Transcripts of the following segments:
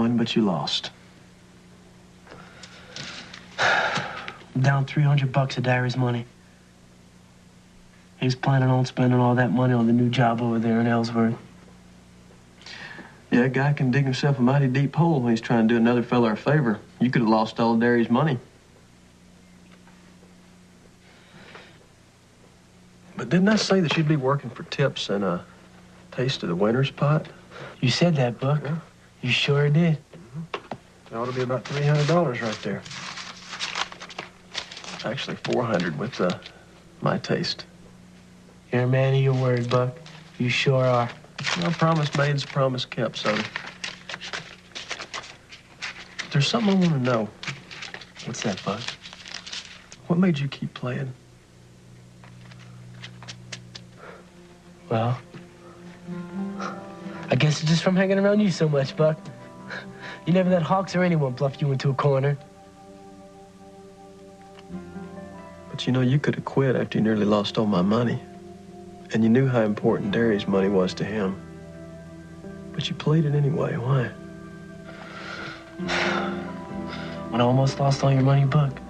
won, but you lost. I'm down $300 of Darius' money. He was planning on spending all that money on the new job over there in Ellsworth. Yeah, a guy can dig himself a mighty deep hole when he's trying to do another fella a favor. You could have lost all of Darius' money. But didn't I say that you'd be working for tips and a taste of the winner's pot? You said that, Buck. Yeah. You sure did. That ought to be about $300 right there. Actually, $400 with my taste. You're a man of your word, Buck. You sure are. Well, promise made is a promise kept, Sonny. There's something I want to know. What's that, Buck? What made you keep playing? Well, I guess it's just from hanging around you so much, Buck. You never let Hawks or anyone bluff you into a corner. But you know, you could have quit after you nearly lost all my money. And you knew how important Darius' money was to him. But you played it anyway. Why? When I almost lost all your money, Buck,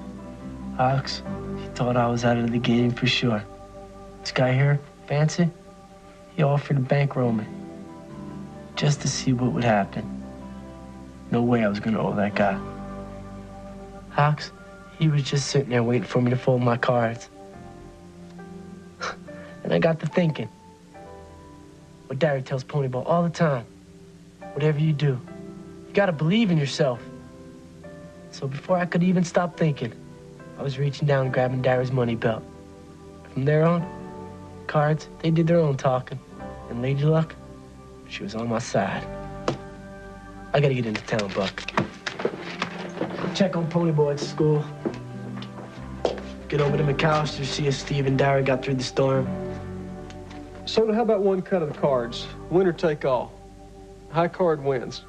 Hawks, he thought I was out of the game for sure. This guy here, Fancy, he offered to bankroll me just to see what would happen. No way I was going to owe that guy. Hawks, he was just sitting there waiting for me to fold my cards. And I got to thinking. What Derry tells Ponyball all the time. Whatever you do, you gotta believe in yourself. So before I could even stop thinking, I was reaching down and grabbing Derry's money belt. From there on, cards, they did their own talking. And Lady Luck, she was on my side. I gotta get into town, Buck. Check on Ponyboy at school. Get over to McAllister, see if Steve and Derry got through the storm. So how about one cut of the cards? Winner take all. High card wins.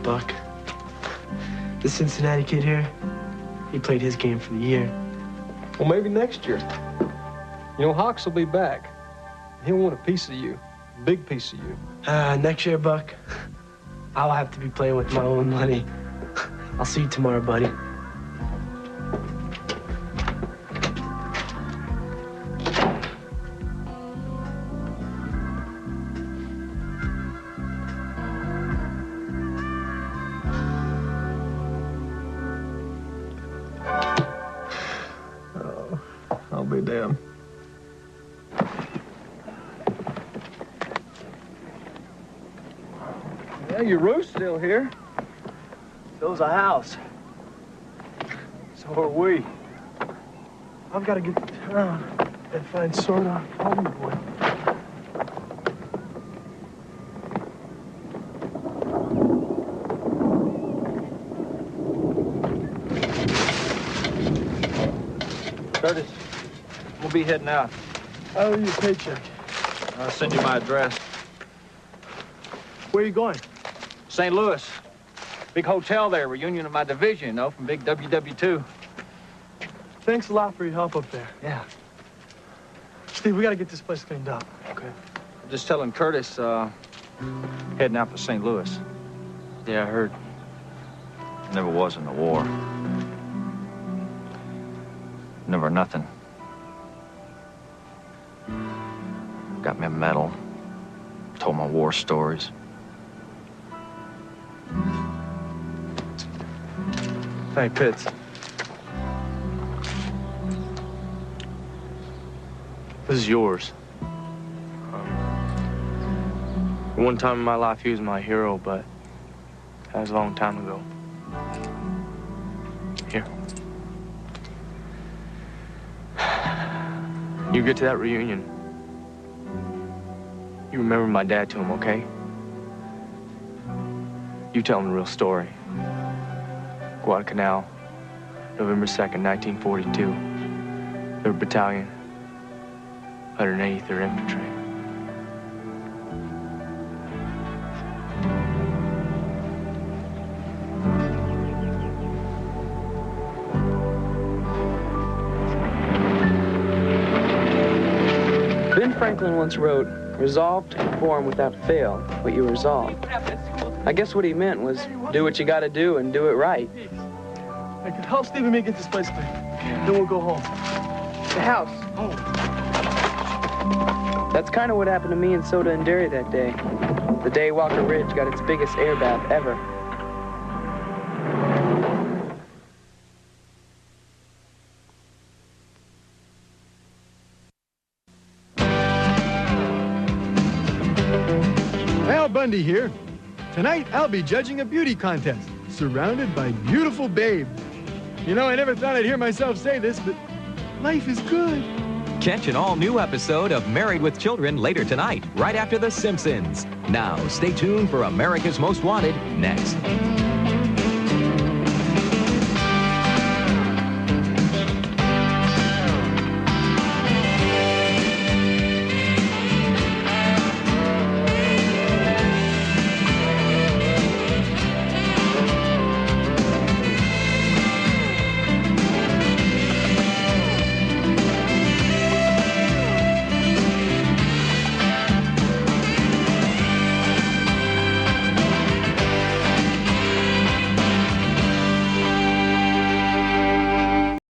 Buck. The Cincinnati kid here, he played his game for the year. Well, maybe next year. You know, Hawks will be back. He'll want a piece of you. A big piece of you. Next year, Buck, I'll have to be playing with my own money. I'll see you tomorrow, buddy. Oh, I'll be damned. Yeah, your roof's still here. So's a house. So are we. I've got to get to town and find sort of Ponyboy. Curtis, we'll be heading out. I owe you a paycheck. I'll send you my address. Where are you going? St. Louis. Big hotel there, reunion of my division, you know, from big WW2. Thanks a lot for your help up there. Yeah. Steve, we got to get this place cleaned up. Okay. I'm just telling Curtis, heading out for St. Louis. Yeah, I heard. Never was in the war. Never nothing. Got me a medal. Told my war stories. Hey, Pitts. This is yours. One time in my life, he was my hero, but that was a long time ago. Here. You get to that reunion, you remember my dad to him, okay? You tell him the real story. Guadalcanal, November 2nd, 1942. 3rd Battalion, 183rd Infantry. Franklin once wrote, "Resolve to conform without fail what you resolve." I guess what he meant was do what you gotta do and do it right. I could help Steve and me get this place clean. Then we'll go home. The house. Oh. That's kind of what happened to me and Soda and Derry that day. The day Walker Ridge got its biggest air bath ever. Al Bundy here. Tonight, I'll be judging a beauty contest, surrounded by beautiful babes. You know, I never thought I'd hear myself say this, but life is good. Catch an all-new episode of Married with Children later tonight, right after The Simpsons. Now, stay tuned for America's Most Wanted next.